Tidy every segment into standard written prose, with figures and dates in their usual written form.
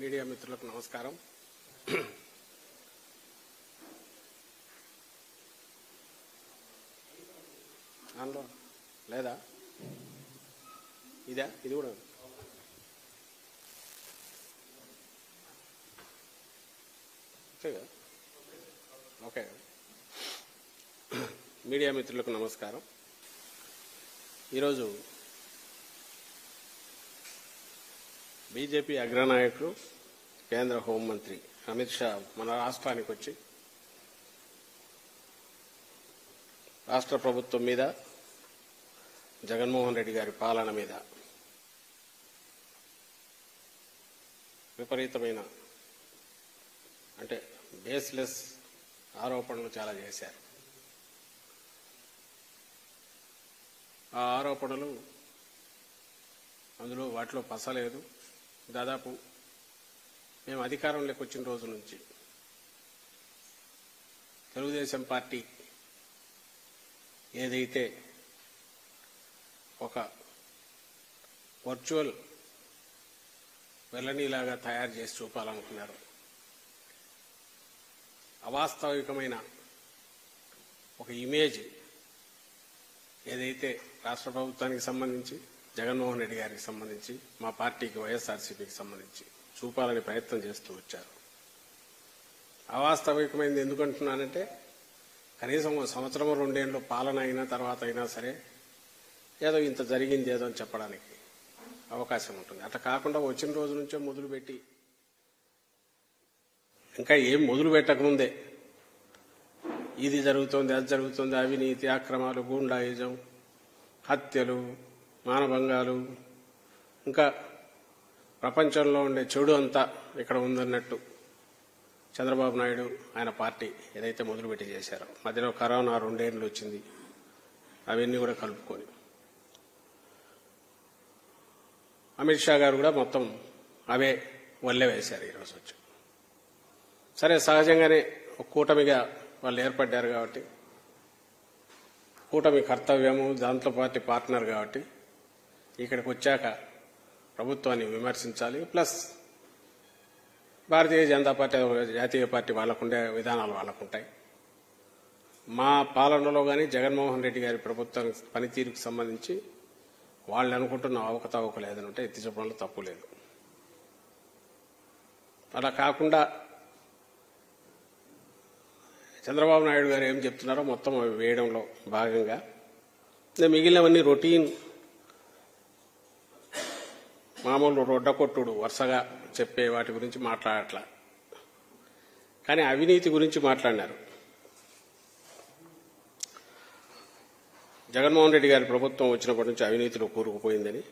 Media మిత్రులకు నమస్కారం. దానిలో లేదా ఇదా ఇది కూడా ఓకే. మీడియా మిత్రులకు నమస్కారం. ఈరోజు బీజేపీ అగ్రనాయకులు కేంద్ర హోంమంత్రి అమిత్ షా మన రాష్ట్రానికి వచ్చి రాష్ట్ర ప్రభుత్వం మీద, జగన్మోహన్ రెడ్డి గారి పాలన మీద విపరీతమైన అంటే బేస్లెస్ ఆరోపణలు చాలా చేశారు. ఆ ఆరోపణలు అందులో వాటిలో పసలేదు. దాదాపు మేము అధికారంలోకి వచ్చిన రోజు నుంచి తెలుగుదేశం పార్టీ ఏదైతే ఒక వర్చువల్ వెల్లనీలాగా తయారు చేసి చూపాలనుకున్నారు, అవాస్తవికమైన ఒక ఇమేజ్ ఏదైతే రాష్ట్ర ప్రభుత్వానికి సంబంధించి, జగన్మోహన్ రెడ్డి గారికి సంబంధించి, మా పార్టీకి వైఎస్ఆర్సీపీకి సంబంధించి చూపాలని ప్రయత్నం చేస్తూ వచ్చారు. అవాస్తవికమైనది ఎందుకంటున్నానంటే, కనీసం సంవత్సరం రెండేళ్ళు పాలన అయిన తర్వాత అయినా సరే ఏదో ఇంత జరిగింది ఏదో అని చెప్పడానికి అవకాశం ఉంటుంది. అట్లా కాకుండా వచ్చిన రోజు నుంచే మొదలుపెట్టి ఇంకా ఏం మొదలు పెట్టకముందే ఇది జరుగుతోంది, అది జరుగుతుంది, అవినీతి, అక్రమాలు, గూండాయిజం, హత్యలు, మానభంగాలు, ఇంకా ప్రపంచంలో ఉండే చెడు అంతా ఇక్కడ ఉందన్నట్టు చంద్రబాబు నాయుడు ఆయన పార్టీ ఏదైతే మొదలుపెట్టి చేశారో, మధ్యలో కరోనా 2 ఏళ్ళు వచ్చింది, అవన్నీ కూడా కలుపుకొని అమిత్ షా గారు కూడా మొత్తం అవే వల్లే వేశారు ఈరోజు వచ్చి. సరే, సహజంగానే ఒక కూటమిగా వాళ్ళు ఏర్పడ్డారు కాబట్టి, కూటమి కర్తవ్యము, దాంట్లో పార్టీ పార్ట్నర్ కాబట్టి ఇక్కడికి వచ్చాక ప్రభుత్వాన్ని విమర్శించాలి. ప్లస్ భారతీయ జనతా పార్టీ జాతీయ పార్టీ వాళ్ళకుండే విధానాలు వాళ్ళకుంటాయి. మా పాలనలో కానీ జగన్మోహన్ రెడ్డి గారి ప్రభుత్వం పనితీరుకు సంబంధించి వాళ్ళు అనుకుంటున్న అవకతవకలు ఏదైనా ఉంటే ఎత్తి చెప్పడంలో తప్పు లేదు. అలా కాకుండా చంద్రబాబు నాయుడు గారు ఏం చెప్తున్నారో మొత్తం అవి వేయడంలో భాగంగా మిగిలినవన్నీ రొటీన్ మామూలు రొడ్డకొట్టుడు వరుసగా చెప్పే వాటి గురించి మాట్లాడట్లా. కానీ అవినీతి గురించి మాట్లాడినారు. జగన్మోహన్ రెడ్డి గారి ప్రభుత్వం వచ్చినప్పటి నుంచి అవినీతిలో కూరుకుపోయిందని,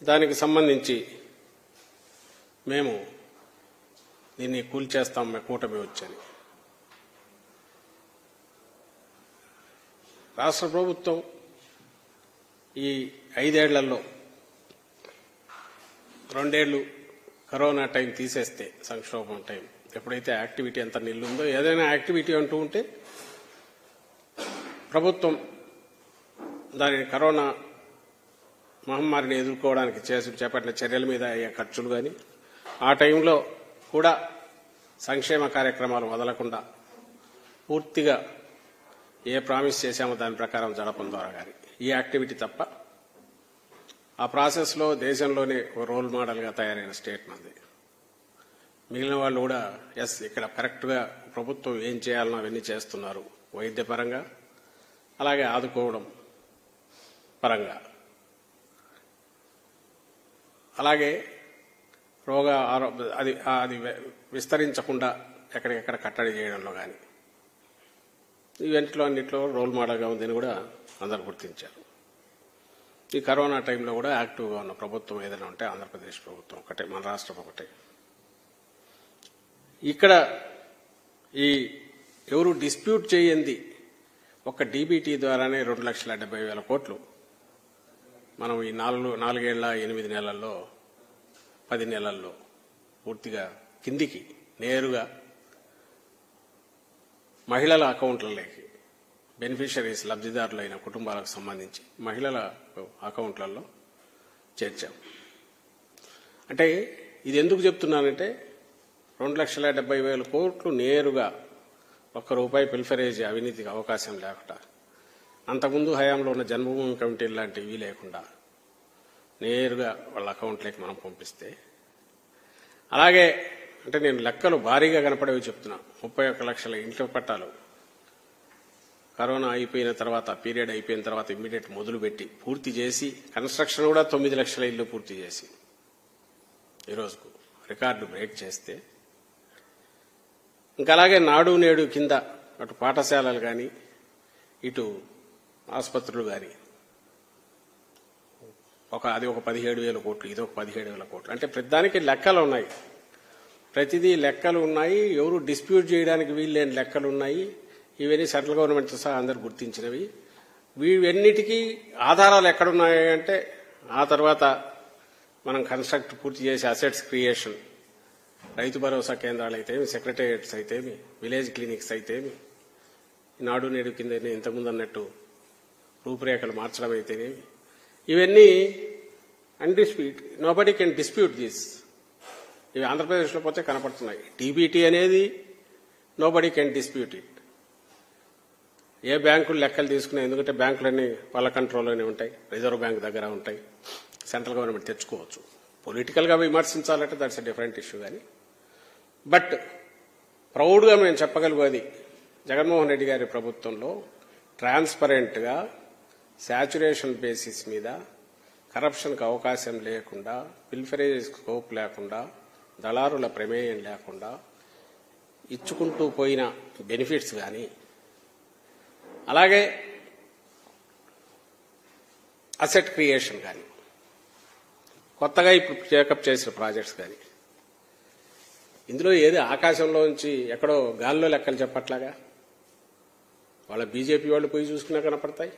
దానికి సంబంధించి మేము దీన్ని కూల్చేస్తాం కూటమి వచ్చని. రాష్ట్ర ప్రభుత్వం ఈ 5 ఏళ్లలో 2 ఏళ్లు కరోనా టైం తీసేస్తే, సంక్షోభం టైం ఎప్పుడైతే యాక్టివిటీ అంతా నిల్లుందో, ఏదైనా యాక్టివిటీ అంటూ ఉంటే ప్రభుత్వం దానిని కరోనా మహమ్మారిని ఎదుర్కోవడానికి చేపట్టిన చర్యల మీద అయ్యే ఖర్చులు కానీ, ఆ టైంలో కూడా సంక్షేమ కార్యక్రమాలు వదలకుండా పూర్తిగా ఏ ప్రామిస్ చేశామో దాని ప్రకారం జరపడం ద్వారా కానీ ఈ యాక్టివిటీ తప్ప, ఆ ప్రాసెస్లో దేశంలోనే ఒక రోల్ మోడల్గా తయారైన స్టేట్ మంది. మిగిలిన వాళ్ళు కూడా ఎస్ ఇక్కడ కరెక్ట్గా ప్రభుత్వం ఏం చేయాలనో అవన్నీ చేస్తున్నారు, వైద్యపరంగా అలాగే ఆదుకోవడం పరంగా, అలాగే అది విస్తరించకుండా ఎక్కడికెక్కడ కట్టడి చేయడంలో కానీ ఈవెంట్లో అన్నింటిలో రోల్ మోడల్గా ఉందని కూడా అందరూ గుర్తించారు. ఈ కరోనా టైంలో కూడా యాక్టివ్గా ఉన్న ప్రభుత్వం ఏదైనా ఉంటే ఆంధ్రప్రదేశ్ ప్రభుత్వం ఒకటే, మన రాష్ట్రం ఒకటే. ఇక్కడ ఈ ఎవరు డిస్ప్యూట్ చేయండి ఒక డీబీటీ ద్వారానే 2,70,000 కోట్లు మనం ఈ 4 ఏళ్ల 8 నెలల్లో 10 నెలల్లో పూర్తిగా కిందికి నేరుగా మహిళల అకౌంట్లలోకి, బెనిఫిషరీస్ లబ్ధిదారులైన కుటుంబాలకు సంబంధించి మహిళల అకౌంట్లలో చేర్చాం. అంటే ఇది ఎందుకు చెప్తున్నానంటే 2,70,000 కోట్లు నేరుగా ₹1 పిల్ఫరేజ్ అవినీతికి అవకాశం లేకుండా, అంతకుముందు హయాంలో ఉన్న జన్మభూమి కమిటీలు లాంటివి లేకుండా నేరుగా వాళ్ళ అకౌంట్లోకి మనం పంపిస్తే, అలాగే అంటే నేను లెక్కలు భారీగా కనపడేవి చెప్తున్నా. 31 లక్షల ఇంట్లో పట్టాలు కరోనా అయిపోయిన తర్వాత, పీరియడ్ అయిపోయిన తర్వాత ఇమ్మీడియట్ మొదలుపెట్టి పూర్తి చేసి, కన్స్ట్రక్షన్ కూడా 9 లక్షల ఇల్లు పూర్తి చేసి ఈరోజుకు రికార్డు బ్రేక్ చేస్తే, ఇంకా అలాగే నాడు నేడు కింద అటు పాఠశాలలు కానీ ఇటు ఆసుపత్రులు కానీ అది ఒక 17,000 కోట్లు, ఇది ఒక 17,000 కోట్లు. అంటే ప్రతిదానికి లెక్కలు ఉన్నాయి, ప్రతిదీ లెక్కలు ఉన్నాయి. ఎవరు డిస్ప్యూట్ చేయడానికి వీల్లేని లెక్కలు ఉన్నాయి. ఇవన్నీ సెంట్రల్ గవర్నమెంట్ సహా అందరు గుర్తించినవి. వీవన్నిటికీ ఆధారాలు ఎక్కడున్నాయి అంటే, ఆ తర్వాత మనం కన్స్ట్రక్ట్ పూర్తి చేసే అసెట్స్ క్రియేషన్, రైతు భరోసా కేంద్రాలు అయితేమి, సెక్రటేరియట్స్ అయితేమి, విలేజ్ క్లినిక్స్ అయితేమి, నాడు నేడు కింద ఇంతకుముందు అన్నట్టు రూపురేఖలు మార్చడం అయితేనేమి, ఇవన్నీ అన్డిస్ప్యూట్, నోబడీ కెన్ డిస్ప్యూట్ దిస్. ఇవి ఆంధ్రప్రదేశ్లో పోతే కనపడుతున్నాయి. టీబీటీ అనేది నోబడీ కెన్ డిస్ప్యూట్ ఇట్. ఏ బ్యాంకులు లెక్కలు తీసుకున్నాయి, ఎందుకంటే బ్యాంకులన్నీ వాళ్ళ కంట్రోల్లోనే ఉంటాయి, రిజర్వ్ బ్యాంక్ దగ్గర ఉంటాయి, సెంట్రల్ గవర్నమెంట్ తెచ్చుకోవచ్చు. పొలిటికల్గా విమర్శించాలంటే దట్స్ ఎ డిఫరెంట్ ఇష్యూ. కానీ బట్ ప్రౌడ్గా మేము చెప్పగలిగేది, జగన్మోహన్ రెడ్డి గారి ప్రభుత్వంలో ట్రాన్స్పరెంట్గా శాచ్యురేషన్ బేసిస్ మీద, కరప్షన్కి అవకాశం లేకుండా, పిల్ఫరేజ్ స్కోప్ లేకుండా, దళారుల ప్రమేయం లేకుండా ఇచ్చుకుంటూ పోయిన బెనిఫిట్స్ కానీ, అలాగే అసెట్ క్రియేషన్ కానీ, కొత్తగా ఇప్పుడు టేకప్ చేసిన ప్రాజెక్ట్స్ కానీ, ఇందులో ఏది ఆకాశంలోంచి ఎక్కడో గాల్లో లెక్కలు చెప్పట్లాగా వాళ్ళ బీజేపీ వాళ్ళు పోయి చూసుకున్నా కనపడతాయి.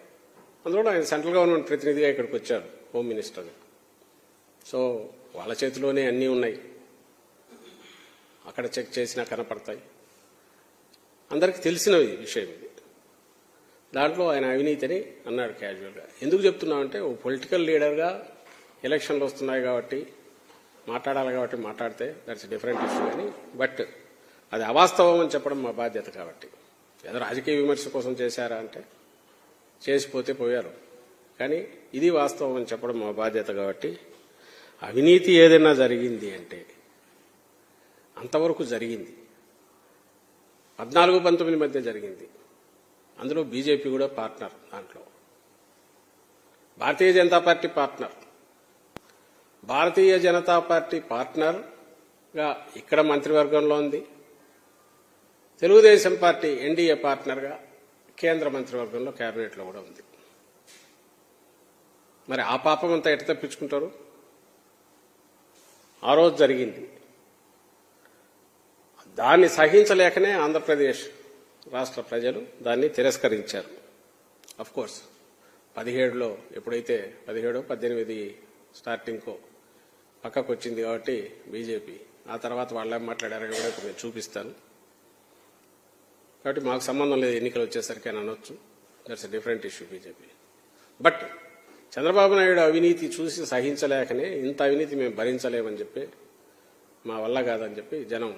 అందులో ఆయన సెంట్రల్ గవర్నమెంట్ ప్రతినిధిగా ఇక్కడికి వచ్చారు, హోమ్ మినిస్టర్. సో వాళ్ళ చేతిలోనే అన్నీ ఉన్నాయి, అక్కడ చెక్ చేసినా కనపడతాయి. అందరికీ తెలిసిన విషయం ఇది. దాంట్లో ఆయన అవినీతిని అన్నాడు క్యాజువల్గా. ఎందుకు చెప్తున్నామంటే, ఓ పొలిటికల్ లీడర్గా ఎలక్షన్లు వస్తున్నాయి కాబట్టి మాట్లాడాలి కాబట్టి మాట్లాడితే దట్స్ డిఫరెంట్ ఇష్యూ. కానీ బట్ అది అవాస్తవం అని చెప్పడం మా బాధ్యత. కాబట్టి ఏదో రాజకీయ విమర్శ కోసం చేశారా అంటే చేసిపోతే పోయారు, కానీ ఇది వాస్తవం అని చెప్పడం మా బాధ్యత. కాబట్టి అవినీతి ఏదైనా జరిగింది అంటే అంతవరకు జరిగింది. 14-19 మధ్య జరిగింది. అందులో బీజేపీ కూడా పార్ట్నర్, దాంట్లో Bharatiya Janata party partner. Bharatiya Janata party పార్ట్నర్గా ఇక్కడ మంత్రివర్గంలో ఉంది. తెలుగుదేశం పార్టీ ఎన్డీఏ పార్ట్నర్గా కేంద్ర మంత్రివర్గంలో, కేబినెట్లో కూడా ఉంది. మరి ఆ పాపం అంతా ఎట్ట తప్పించుకుంటారు? ఆ రోజు జరిగింది. దాన్ని సహించలేకనే ఆంధ్రప్రదేశ్ రాష్ట్ర ప్రజలు దాన్ని తిరస్కరించారు. అఫ్కోర్స్ 17లో ఎప్పుడైతే 17-18 స్టార్టింగ్కో పక్కకు వచ్చింది కాబట్టి బీజేపీ, ఆ తర్వాత వాళ్ళేం మాట్లాడారో కూడా ఇప్పుడు నేను చూపిస్తాను. కాబట్టి మాకు సంబంధం లేదు, ఎన్నికలు వచ్చేసరికి అని అనొచ్చు. That's a different issue BJP. But Chandrababu Naidu అవినీతి చూసి సహించలేకనే, ఇంత అవినీతి మేము భరించలేమని చెప్పి, మా వల్ల కాదని చెప్పి జనం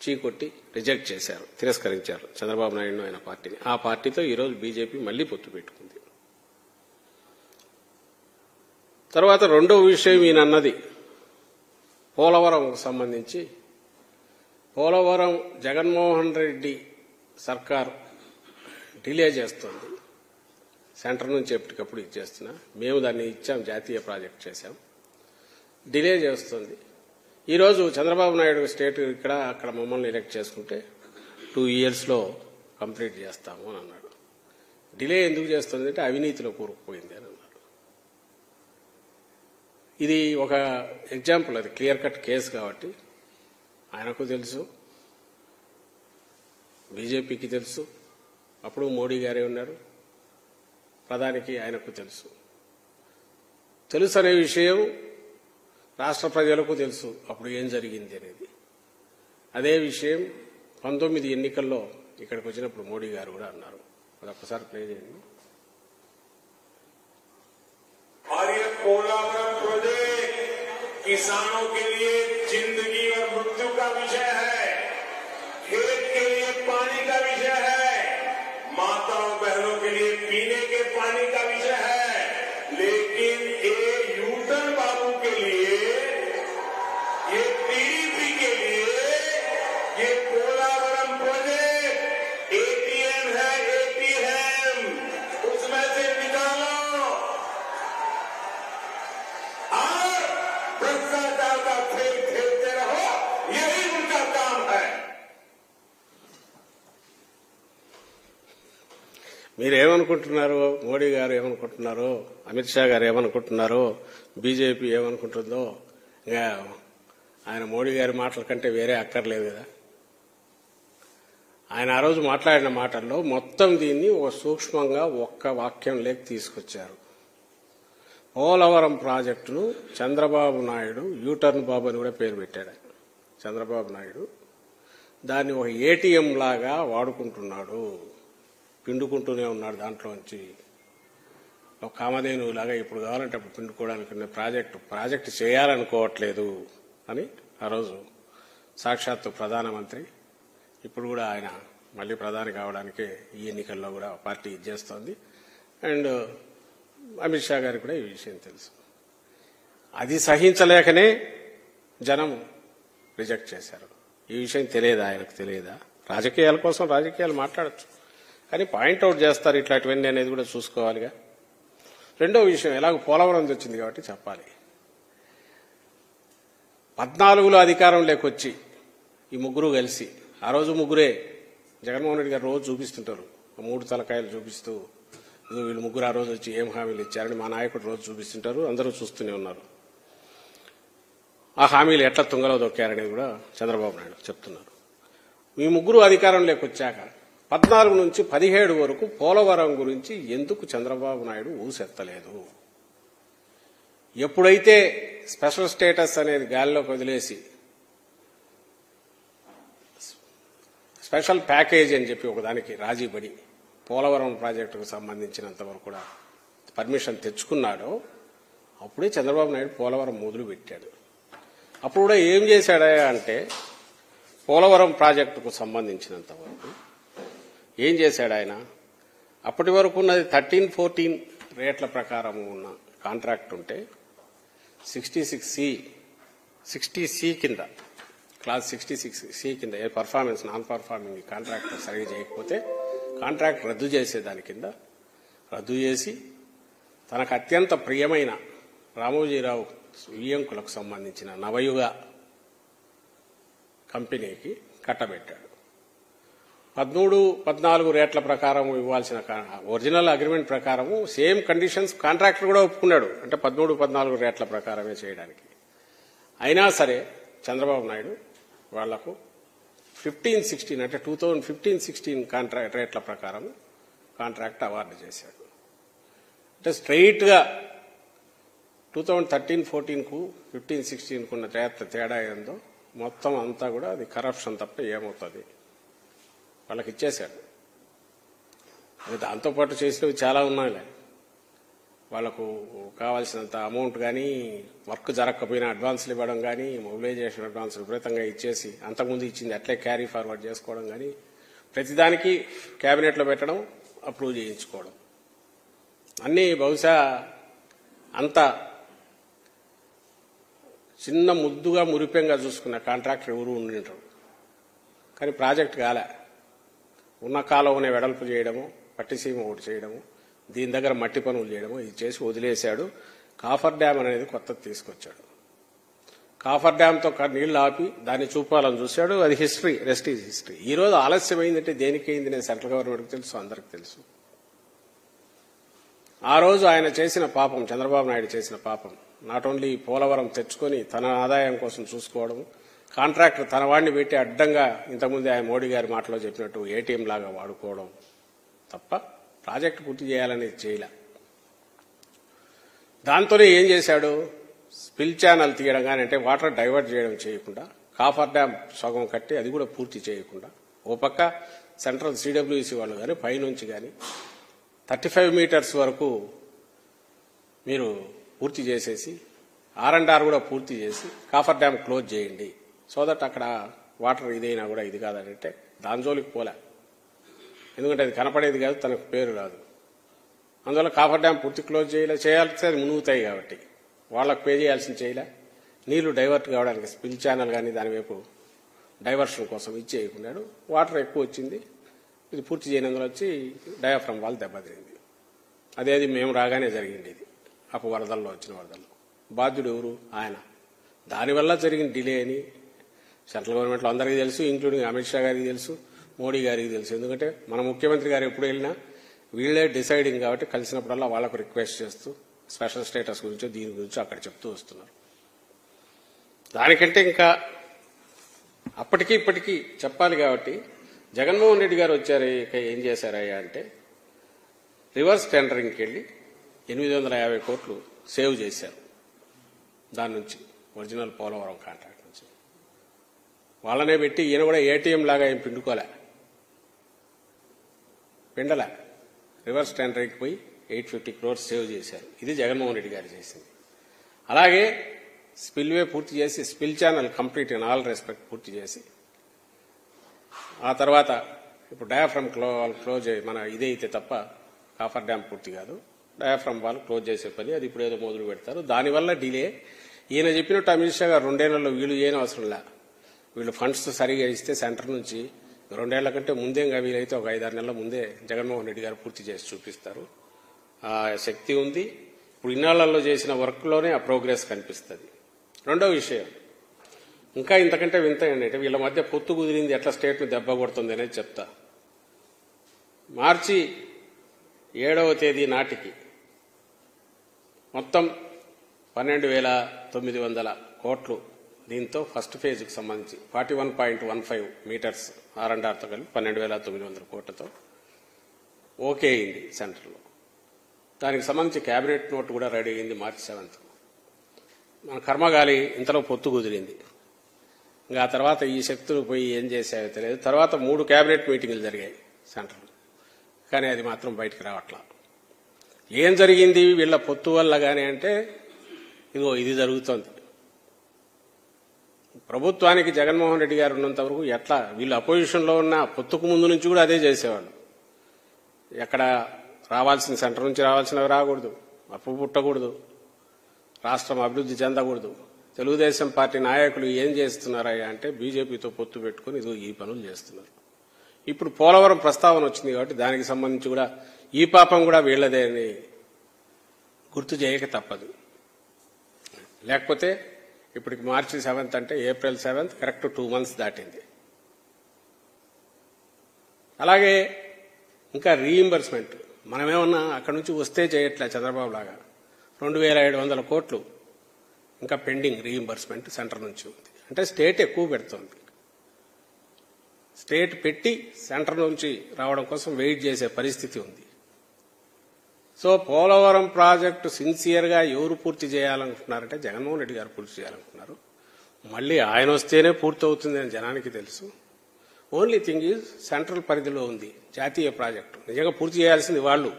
చీకొట్టి రిజెక్ట్ చేశారు, తిరస్కరించారు చంద్రబాబు నాయుడు ఆయన పార్టీని. ఆ పార్టీతో ఈరోజు బీజేపీ మళ్లీ పొత్తు పెట్టుకుంది. తర్వాత రెండో విషయం ఈయన అన్నది పోలవరం సంబంధించి. పోలవరం జగన్మోహన్ రెడ్డి సర్కార్ డిలే చేస్తుంది, సెంటర్ నుంచి ఎప్పటికప్పుడు ఇచ్చేస్తున్నా. మేము దాన్ని ఇచ్చాం, జాతీయ ప్రాజెక్ట్ చేశాం, డిలే చేస్తుంది. ఈరోజు చంద్రబాబు నాయుడు స్టేట్ ఇక్కడ అక్కడ మమ్మల్ని ఎలక్ట్ చేసుకుంటే 2 yearsలో కంప్లీట్ చేస్తాము అని అన్నాడు. డిలే ఎందుకు చేస్తుంది అంటే అవినీతిలో కూరుకుపోయింది అని అన్నాడు. ఇది ఒక ఎగ్జాంపుల్, అది క్లియర్ కట్ కేసు కాబట్టి ఆయనకు తెలుసు, బీజేపీకి తెలుసు, అప్పుడు మోడీ గారే ఉన్నారు, ప్రధానికి ఆయనకు తెలుసు. తెలుసు అనే విషయం రాష్ట్ర ప్రజలకు తెలుసు అప్పుడు ఏం జరిగింది అనేది. అదే విషయం 19 ఎన్నికల్లో ఇక్కడికి వచ్చినప్పుడు మోడీ గారు కూడా అన్నారు. అది ఒక్కసారి ప్లే చేయండి. और ये पोलावरम प्रोजेक्ट किसानों के लिए जिंदगी और मृत्यु का विषय है, खेत के लिए पानी का विषय है, माताओं बहनों के लिए पीने के पानी का विषय है, लेकिन ये यूटन बाबू के लिए, ये टीडीपी के लिए, ये पोलावरम प्रोजेक्ट एटीएम है, एटीएम उसमें से निकालो और भ्रष्टाचार का खेल खेलते रहो, यही उनका काम है। మీరేమనుకుంటున్నారు, మోడీ గారు ఏమనుకుంటున్నారు, అమిత్ షా గారు ఏమనుకుంటున్నారు, బీజేపీ ఏమనుకుంటుందో ఇంకా ఆయన మోడీ గారి మాటల కంటే వేరే అక్కర్లేదు కదా. ఆయన ఆ రోజు మాట్లాడిన మాటల్లో మొత్తం దీన్ని ఒక సూక్ష్మంగా ఒక్క వాక్యంలోకి తీసుకొచ్చారు. పోలవరం ప్రాజెక్టును చంద్రబాబు నాయుడు యూటర్న్ బాబు అని కూడా పేరు పెట్టాడు. చంద్రబాబు నాయుడు దాన్ని ఒక ఏటీఎం లాగా వాడుకుంటున్నాడు, పిండుకుంటూనే ఉన్నాడు. దాంట్లోంచి ఒక కామధేను లాగా ఇప్పుడు కావాలంటే అప్పుడు పిండుకోవడానికి ప్రాజెక్టు చేయాలనుకోవట్లేదు అని ఆ రోజు సాక్షాత్తు ప్రధానమంత్రి, ఇప్పుడు కూడా ఆయన మళ్లీ ప్రధాని కావడానికి ఈ ఎన్నికల్లో కూడా పార్టీ ఇచ్చేస్తోంది. అండ్ అమిత్ షా గారికి కూడా ఈ విషయం తెలుసు. అది సహించలేకనే జనం రిజెక్ట్ చేశారు. ఈ విషయం తెలియదా, ఆయనకు తెలియదా? రాజకీయాల కోసం రాజకీయాలు మాట్లాడచ్చు, కానీ పాయింట్అవుట్ చేస్తారు ఇట్లాంటివన్నీ అనేది కూడా చూసుకోవాలిగా. రెండో విషయం, ఎలాగో పోలవరం వచ్చింది కాబట్టి చెప్పాలి. 14లో అధికారంలోకి వచ్చి ఈ ముగ్గురు కలిసి, ఆ రోజు ముగ్గురే జగన్మోహన్ రెడ్డి గారు రోజు చూపిస్తుంటారు, 3 తలకాయలు చూపిస్తూ వీళ్ళు ముగ్గురు ఆ రోజు వచ్చి ఏం హామీలు ఇచ్చారని మా నాయకుడు రోజు చూపిస్తుంటారు, అందరూ చూస్తూనే ఉన్నారు. ఆ హామీలు ఎట్లా తుంగలో దొక్కారనేది కూడా చంద్రబాబు నాయుడు చెప్తున్నారు. ఈ ముగ్గురు అధికారంలోకి వచ్చాక 14 నుంచి 17 వరకు పోలవరం గురించి ఎందుకు చంద్రబాబు నాయుడు ఊసెత్తలేదు? ఎప్పుడైతే స్పెషల్ స్టేటస్ అనేది గాలిలోకి వదిలేసి స్పెషల్ ప్యాకేజ్ అని చెప్పి ఒకదానికి రాజీపడి పోలవరం ప్రాజెక్టుకు సంబంధించినంత వరకు కూడా పర్మిషన్ తెచ్చుకున్నాడో అప్పుడే చంద్రబాబు నాయుడు పోలవరం మొదలు పెట్టాడు. అప్పుడు కూడా ఏం చేశాడా అంటే, పోలవరం ప్రాజెక్టుకు సంబంధించినంత వరకు ఏం చేశాడు ఆయన? అప్పటి వరకు ఉన్నది 13-14 రేట్ల ప్రకారం ఉన్న కాంట్రాక్ట్ ఉంటే 60C కింద, క్లాస్ 66C కింద ఏ పర్ఫార్మెన్స్ నాన్ పర్ఫార్మింగ్ కాంట్రాక్ట్ సరిగా చేయకపోతే కాంట్రాక్ట్ రద్దు చేసే దాని కింద రద్దు చేసి తనకు అత్యంత ప్రియమైన రామోజీరావు వియ్యంకులకు సంబంధించిన నవయుగ కంపెనీకి కట్టబెట్టాడు. 13-14 రేట్ల ప్రకారం ఇవ్వాల్సిన ఒరిజినల్ అగ్రిమెంట్ ప్రకారం సేమ్ కండిషన్స్ కాంట్రాక్టర్ కూడా ఒప్పుకున్నాడు, అంటే 13-14 రేట్ల ప్రకారమే చేయడానికి. అయినా సరే చంద్రబాబు నాయుడు వాళ్లకు 15-16 అంటే 2015-16 రేట్ల ప్రకారం కాంట్రాక్ట్ అవార్డు చేశాడు. అంటే స్ట్రైట్ గా 2013-14కు 15-16కు ఉన్న తేడా ఏందో మొత్తం అంతా కూడా అది కరప్షన్ తప్ప ఏమవుతుంది, వాళ్ళకి ఇచ్చేశాడు. అది దాంతోపాటు చేసినవి చాలా ఉన్నాయిలే. వాళ్లకు కావాల్సినంత అమౌంట్ కానీ, వర్క్ జరగకపోయినా అడ్వాన్సులు ఇవ్వడం కానీ, మొబిలైజేషన్ అడ్వాన్స్ విపరీతంగా ఇచ్చేసి అంతకుముందు ఇచ్చింది అట్లే క్యారీ ఫార్వర్డ్ చేసుకోవడం కానీ, ప్రతిదానికి కేబినెట్లో పెట్టడం, అప్రూవ్ చేయించుకోవడం, అన్నీ బహుశా అంత చిన్న ముద్దుగా మురిపెంగా చూసుకున్న కాంట్రాక్టర్ ఎవరు ఉండింటారు. కానీ ప్రాజెక్ట్ కాలే. ఉన్న కాలువనే వెడల్పు చేయడము, పట్టిసీమ ఒకటి చేయడము, దీని దగ్గర మట్టి పనులు చేయడము, ఇది చేసి వదిలేశాడు. కాఫర్ డ్యామ్ అనేది కొత్తది తీసుకొచ్చాడు. కాఫర్ డ్యామ్తో నీళ్లు ఆపి దాన్ని చూపాలని చూశాడు. అది హిస్టరీ, రెస్ట్ ఈజ్ హిస్టరీ. ఈ రోజు ఆలస్యమైందంటే దేనికైంది నేను సెంట్రల్ గవర్నమెంట్కి తెలుసు, అందరికి తెలుసు. ఆ రోజు ఆయన చేసిన పాపం, చంద్రబాబు నాయుడు చేసిన పాపం, నాట్ ఓన్లీ పోలవరం తెచ్చుకొని తన ఆదాయం కోసం చూసుకోవడం, కాంట్రాక్టర్ తన వాడిని పెట్టి అడ్డంగా ఇంతకుముందే ఆయన మోడీ గారి మాటలో చెప్పినట్టు ఏటీఎం లాగా వాడుకోవడం తప్ప ప్రాజెక్టు పూర్తి చేయాలని చేయలే. దాంతోనే ఏం చేశాడు? స్పిల్ ఛానల్ తీయడం కానీ, అంటే వాటర్ డైవర్ట్ చేయడం చేయకుండా, కాఫర్ డ్యామ్ సగం కట్టి అది కూడా పూర్తి చేయకుండా, ఓ పక్క సెంట్రల్ సిడబ్ల్యూసీ వాళ్ళు కానీ పైనుంచి కానీ 35 మీటర్స్ వరకు మీరు పూర్తి చేసేసి R&R కూడా పూర్తి చేసి కాఫర్ డ్యామ్ క్లోజ్ చేయండి, సో దట్ అక్కడ వాటర్ ఇదైనా కూడా ఇది కాదంటే దాని జోలికి పోలే. ఎందుకంటే అది కనపడేది కాదు, తనకు పేరు రాదు. అందువల్ల కాఫర్ డ్యామ్ పూర్తి క్లోజ్ చేయాల్సి అది మునుగుతాయి కాబట్టి వాళ్ళకు పే చేయాల్సింది చేయలే. నీళ్లు డైవర్ట్ కావడానికి స్పిల్ ఛానల్ కానీ దాని వైపు డైవర్షన్ కోసం ఇచ్చేయకున్నాడు. వాటర్ ఎక్కువ వచ్చింది, ఇది పూర్తి చేయనందులో వచ్చి డయాఫ్రమ్ వాల్ దెబ్బతింది. అదేది మేము రాగానే జరిగింది. ఇది అప్పుడు వరదల్లో వచ్చిన వరదల్లో బాధ్యుడు ఎవరు? ఆయన. దానివల్ల జరిగిన డిలే అని సెంట్రల్ గవర్నమెంట్లో అందరికీ తెలుసు, ఇంక్లూడింగ్ అమిత్ షా గారికి తెలుసు, మోడీ గారికి తెలుసు. ఎందుకంటే మన ముఖ్యమంత్రి గారు ఎప్పుడు వెళ్ళినా వీళ్లే డిసైడింగ్ కాబట్టి కలిసినప్పుడల్లా వాళ్లకు రిక్వెస్ట్ చేస్తూ స్పెషల్ స్టేటస్ గురించో దీని గురించో అక్కడ చెప్తూ వస్తున్నారు. దానికంటే ఇంకా అప్పటికి ఇప్పటికీ చెప్పాలి కాబట్టి జగన్మోహన్ రెడ్డి గారు వచ్చారు, ఇక ఏం చేశారయ్యా అంటే రివర్స్ టెండరింగ్కి వెళ్ళి 850 కోట్లు సేవ్ చేశారు. దాని నుంచి ఒరిజినల్ పోలవరం కాంట్రాక్ట్ నుంచి వాళ్ళనే పెట్టి ఈయన కూడా ఏటీఎం లాగా ఏం పిండుకోలే, పిండలే. రివర్స్ టెండరింగ్కి పోయి 850 crores సేవ్ చేశారు. ఇది జగన్మోహన్ రెడ్డి గారు చేసింది. అలాగే స్పిల్వే పూర్తి చేసి spill channel complete in all respect పూర్తి చేసి ఆ తర్వాత ఇప్పుడు డయాఫ్రమ్ క్లోజ్ మన ఇదైతే తప్ప కాఫర్ డ్యామ్ పూర్తి కాదు, డయాఫ్రమ్ వాల్ క్లోజ్ చేసే పని అది ఇప్పుడు ఏదో మొదలు పెడతారు. దానివల్ల డిలే. ఈయన చెప్పినట్టు అమిత్ షా గారు 2 ఏళ్లలో వీళ్ళు ఏం అవసరం లే, వీళ్ళు ఫండ్స్ సరిగా ఇస్తే సెంటర్ నుంచి 2 ఏళ్ల కంటే ముందేగా వీలైతే ఒక 5-6 నెలల ముందే జగన్మోహన్ రెడ్డి గారు పూర్తి చేసి చూపిస్తారు. ఆ శక్తి ఉంది. ఇప్పుడు ఇన్నాళ్లలో చేసిన వర్క్లోనే ఆ ప్రోగ్రెస్ కనిపిస్తుంది. రెండో విషయం ఇంకా ఇంతకంటే వింత ఏంటంటే వీళ్ళ మధ్య పొత్తు కుదిరింది ఎట్లా స్టేట్ను దెబ్బ కొడుతుంది అనేది చెప్తా. మార్చి 7వ తేదీ నాటికి మొత్తం 12,900 కోట్లు, దీంతో ఫస్ట్ ఫేజ్కి సంబంధించి 41.15 మీటర్స్ R&Rతో కలిపి 12,900 కోట్లతో ఓకే అయింది సెంటర్లో. దానికి సంబంధించి కేబినెట్ నోట్ కూడా రెడీ అయింది March 7th. మన కర్మగాలి ఇంతలో పొత్తు కుదిరింది. ఇంకా ఆ తర్వాత ఈ శక్తులు పోయి ఏం చేసాయో తెలియదు. తర్వాత 3 కేబినెట్ మీటింగులు జరిగాయి సెంటర్లో, కానీ అది మాత్రం బయటకు రావట్లా. ఏం జరిగింది వీళ్ళ పొత్తు వల్ల కానీ అంటే ఇదిగో ఇది జరుగుతోంది. ప్రభుత్వానికి జగన్మోహన్ రెడ్డి గారు ఉన్నంత వరకు ఎట్లా వీళ్ళు అపోజిషన్లో ఉన్న పొత్తుకు ముందు నుంచి కూడా అదే చేసేవాళ్ళు. ఎక్కడ రావాల్సిన సెంటర్ నుంచి రావాల్సినవి రాకూడదు, అప్పు పుట్టకూడదు, రాష్ట్రం అభివృద్ధి చెందకూడదు. తెలుగుదేశం పార్టీ నాయకులు ఏం చేస్తున్నారయ్యా అంటే బీజేపీతో పొత్తు పెట్టుకుని ఇదిగో ఈ పనులు చేస్తున్నారు. ఇప్పుడు పోలవరం ప్రస్తావన వచ్చింది కాబట్టి దానికి సంబంధించి కూడా ఈ పాపం కూడా వీళ్లదే అని గుర్తు చేయక తప్పదు. లేకపోతే ఇప్పటికి March 7th అంటే April 7th కరెక్ట్ 2 months దాటింది. అలాగే ఇంకా రీయింబర్స్మెంట్ మనమేమన్నా అక్కడి నుంచి వస్తే చేయట్లే చంద్రబాబు లాగా 2,700 కోట్లు ఇంకా పెండింగ్ రీయింబర్స్మెంట్ సెంటర్ నుంచి ఉంది. అంటే స్టేట్ ఎక్కువ పెడుతోంది. స్టేట్ పెట్టి సెంటర్ నుంచి రావడం కోసం వెయిట్ చేసే పరిస్థితి ఉంది. సో పోలవరం ప్రాజెక్టు సిన్సియర్గా ఎవరు పూర్తి చేయాలనుకుంటున్నారంటే జగన్మోహన్ రెడ్డి గారు పూర్తి చేయాలనుకున్నారు. మళ్ళీ ఆయన వస్తేనే పూర్తి అవుతుందని జనానికి తెలుసు. ఓన్లీ థింగ్ ఈజ్ సెంట్రల్ పరిధిలో ఉంది జాతీయ ప్రాజెక్టు. నిజంగా పూర్తి చేయాల్సింది వాళ్ళు,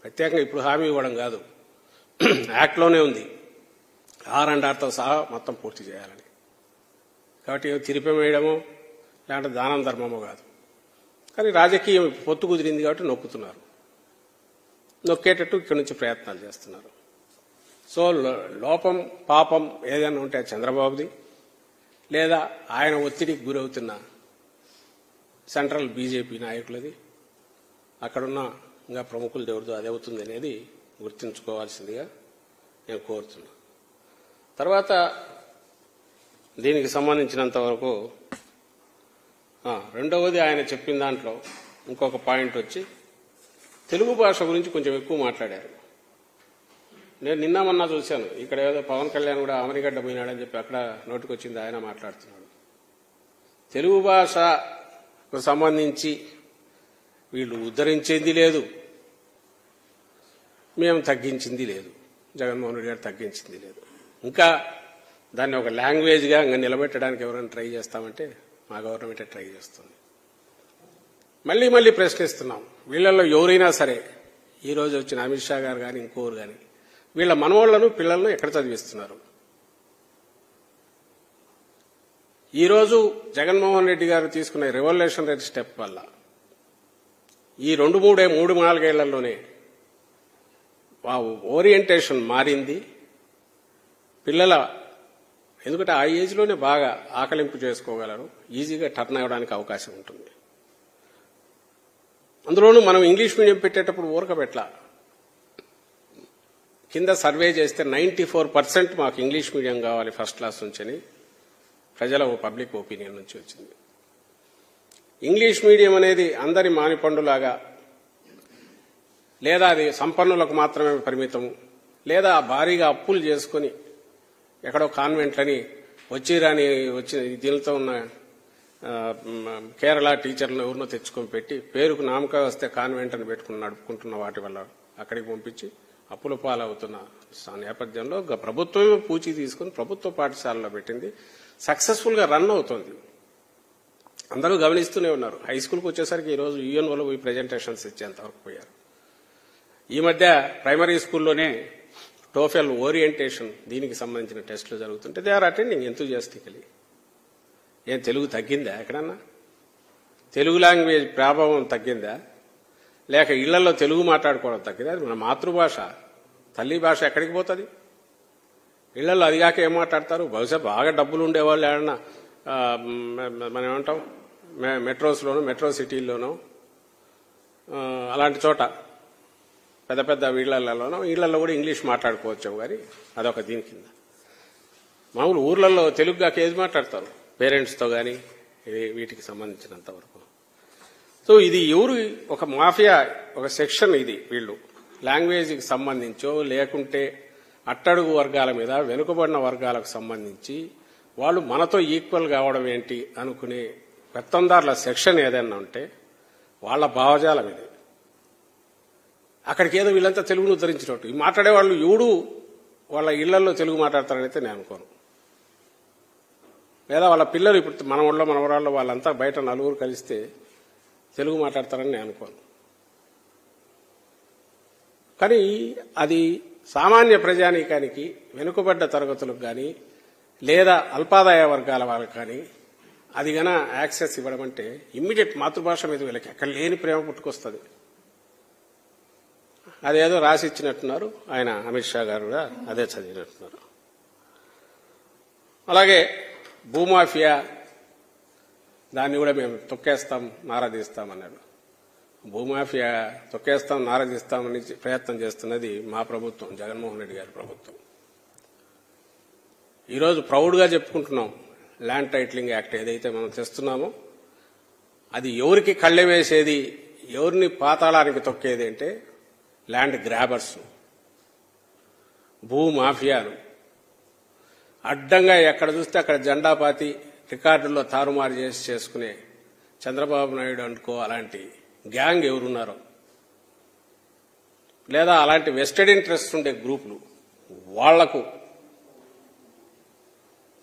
ప్రత్యేకంగా ఇప్పుడు హామీ ఇవ్వడం కాదు. యాక్ట్లోనే ఉంది R&Rతో సహా మొత్తం పూర్తి చేయాలని. కాబట్టి తిరిపివేయడమో లేదంటే దానం ధర్మమో కాదు. కానీ రాజకీయం పొత్తు కుదిరింది కాబట్టి నొక్కుతున్నారు, నొక్కేటట్టు ఇక్కడి నుంచి ప్రయత్నాలు చేస్తున్నారు. సో లోపం పాపం ఏదైనా ఉంటే చంద్రబాబుది, లేదా ఆయన ఒత్తిడికి గురవుతున్న సెంట్రల్ బీజేపీ నాయకులది, అక్కడున్న ఇంకా ప్రముఖులు దేవుడితో అదే అవుతుంది అనేది గుర్తుంచుకోవాల్సిందిగా నేను కోరుతున్నాను. తర్వాత దీనికి సంబంధించినంత వరకు రెండవది ఆయన చెప్పిన దాంట్లో ఇంకొక పాయింట్ వచ్చి తెలుగు భాష గురించి కొంచెం ఎక్కువ మాట్లాడారు. నేను నిన్న మొన్న చూశాను, ఇక్కడ ఏదో పవన్ కళ్యాణ్ కూడా అమెరిగడ్డ పోయినాడని చెప్పి అక్కడ నోటికొచ్చింది ఆయన మాట్లాడుతున్నాడు. తెలుగు భాషకు సంబంధించి వీళ్ళు ఉద్ధరించింది లేదు, మేము తగ్గించింది లేదు, జగన్మోహన్ రెడ్డి గారు తగ్గించింది లేదు. ఇంకా దాన్ని ఒక లాంగ్వేజ్గా ఇంకా నిలబెట్టడానికి ఎవరైనా ట్రై చేస్తామంటే మా గవర్నమెంటే ట్రై చేస్తుంది. మళ్లీ మళ్లీ ప్రశ్నిస్తున్నాం, వీళ్ళల్లో ఎవరైనా సరే ఈ రోజు వచ్చిన అమిత్ షా గారు కానీ ఇంకోరు కానీ వీళ్ళ మనవాళ్లను పిల్లలను ఎక్కడ చదివిస్తున్నారు? ఈరోజు జగన్మోహన్ రెడ్డి గారు తీసుకున్న రెవల్యూషనరీ స్టెప్ వల్ల ఈ 3-4 ఏళ్లలోనే ఓరియంటేషన్ మారింది. పిల్లల ఎందుకంటే ఆ ఏజ్లోనే బాగా ఆకలింపు చేసుకోగలరు, ఈజీగా టర్న్ అవ్వడానికి అవకాశం ఉంటుంది. అందులోనూ మనం ఇంగ్లీష్ మీడియం పెట్టేటప్పుడు ఊరకబెట్ల కింద సర్వే చేస్తే 94% మాకు ఇంగ్లీష్ మీడియం కావాలి ఫస్ట్ క్లాస్ నుంచి ప్రజల పబ్లిక్ ఒపీనియన్ నుంచి వచ్చింది. ఇంగ్లీష్ మీడియం అనేది అందరి మానిపండులాగా లేదా అది సంపన్నులకు మాత్రమే పరిమితం, లేదా భారీగా అప్పులు చేసుకుని ఎక్కడో కాన్వెంట్లని వచ్చి దీనితో ఉన్న కేరళ టీచర్లను ఎవరినో తెచ్చుకొని పెట్టి పేరుకు నామక వస్తే కాన్వెంట్ అని పెట్టుకుని నడుపుకుంటున్న వాటి వల్ల అక్కడికి పంపించి అప్పుల పాలవుతున్న నేపథ్యంలో ప్రభుత్వమే పూచి తీసుకుని ప్రభుత్వ పాఠశాలలో పెట్టింది. సక్సెస్ఫుల్ గా రన్ అవుతోంది. అందరూ గమనిస్తూనే ఉన్నారు. హై స్కూల్కి వచ్చేసరికి ఈరోజు యూఎన్ఓలో పోయి ప్రెజెంటేషన్స్ ఇచ్చేంతవరకు పోయారు. ఈ మధ్య ప్రైమరీ స్కూల్లోనే టోఫెల్ ఓరియంటేషన్ దీనికి సంబంధించిన టెస్టులు జరుగుతుంటే దే ఆర్ అటెండింగ్ ఎంతూజియాస్టికలీ. ఏం తెలుగు తగ్గిందా? ఎక్కడన్నా తెలుగు లాంగ్వేజ్ ప్రభావం తగ్గిందా? లేక ఇళ్లలో తెలుగు మాట్లాడుకోవడం తగ్గిందా? అది మన మాతృభాష, తల్లి భాష ఎక్కడికి పోతుంది? ఇళ్లలో అదిగాక ఏం మాట్లాడతారు? బహుశా బాగా డబ్బులు ఉండేవాళ్ళు ఏమన్నా మనం ఏమంటాం మెట్రోస్లోనో మెట్రో సిటీల్లోనో అలాంటి చోట పెద్ద పెద్ద ఇళ్లలో కూడా ఇంగ్లీష్ మాట్లాడుకోవచ్చు. కానీ అదొక దీని కింద మామూలు ఊర్లలో తెలుగుగా ఏది మాట్లాడతారు పేరెంట్స్తో కానీ వీటికి సంబంధించినంత వరకు. సో ఇది ఎవరు ఒక మాఫియా ఒక సెక్షన్ ఇది. వీళ్ళు లాంగ్వేజ్కి సంబంధించో లేకుంటే అట్టడుగు వర్గాల మీద వెనుకబడిన వర్గాలకు సంబంధించి వాళ్ళు మనతో ఈక్వల్ కావడం ఏంటి అనుకునే పెత్తందారుల సెక్షన్ ఏదైనా ఉంటే వాళ్ళ భావజాలం ఇది. అక్కడికి ఏదో వీళ్ళంతా తెలుగును ఉద్ధరించినట్టు ఈ మాట్లాడేవాళ్ళు ఎవడు వాళ్ళ ఇళ్లలో తెలుగు మాట్లాడతారనైతే నేను అనుకోను. లేదా వాళ్ళ పిల్లలు ఇప్పుడు మన ఊళ్ళో మనవరాళ్ళు వాళ్ళంతా బయట నలుగురు కలిస్తే తెలుగు మాట్లాడతారని నేను అనుకోను. కానీ అది సామాన్య ప్రజానీకానికి వెనుకబడ్డ తరగతులకు కానీ లేదా అల్పాదాయ వర్గాల వాళ్ళకి కానీ అది గన యాక్సెస్ ఇవ్వడం అంటే ఇమ్మీడియట్ మాతృభాష మీద వీళ్ళకి ఎక్కడ లేని ప్రేమ పుట్టుకొస్తుంది. అదేదో రాసి ఇచ్చినట్టున్నారు ఆయన అమిత్ షా గారు కూడా అదే చదివినట్టున్నారు. అలాగే భూమాఫియా దాన్ని కూడా మేము తొక్కేస్తాం నారాదీస్తామన్నాడు. భూమాఫియా తొక్కేస్తాం నారాదీస్తామని ప్రయత్నం చేస్తున్నది మా ప్రభుత్వం, జగన్మోహన్ రెడ్డి గారి ప్రభుత్వం. ఈరోజు ప్రౌడ్గా చెప్పుకుంటున్నాం ల్యాండ్ టైటిలింగ్ యాక్ట్ ఏదైతే మనం తెస్తున్నామో అది ఎవరికి కళ్ళె వేసేది, ఎవరిని పాతాళానికి తొక్కేది అంటే ల్యాండ్ గ్రాబర్స్, భూమాఫియాలు. అడ్డంగా ఎక్కడ చూస్తే అక్కడ జెండా పాతి రికార్డుల్లో తారుమారు చేసుకునే చంద్రబాబు నాయుడు అనుకో అలాంటి గ్యాంగ్ ఎవరున్నారో లేదా అలాంటి వెస్టెడ్ ఇంట్రెస్ట్ ఉండే గ్రూపులు వాళ్లకు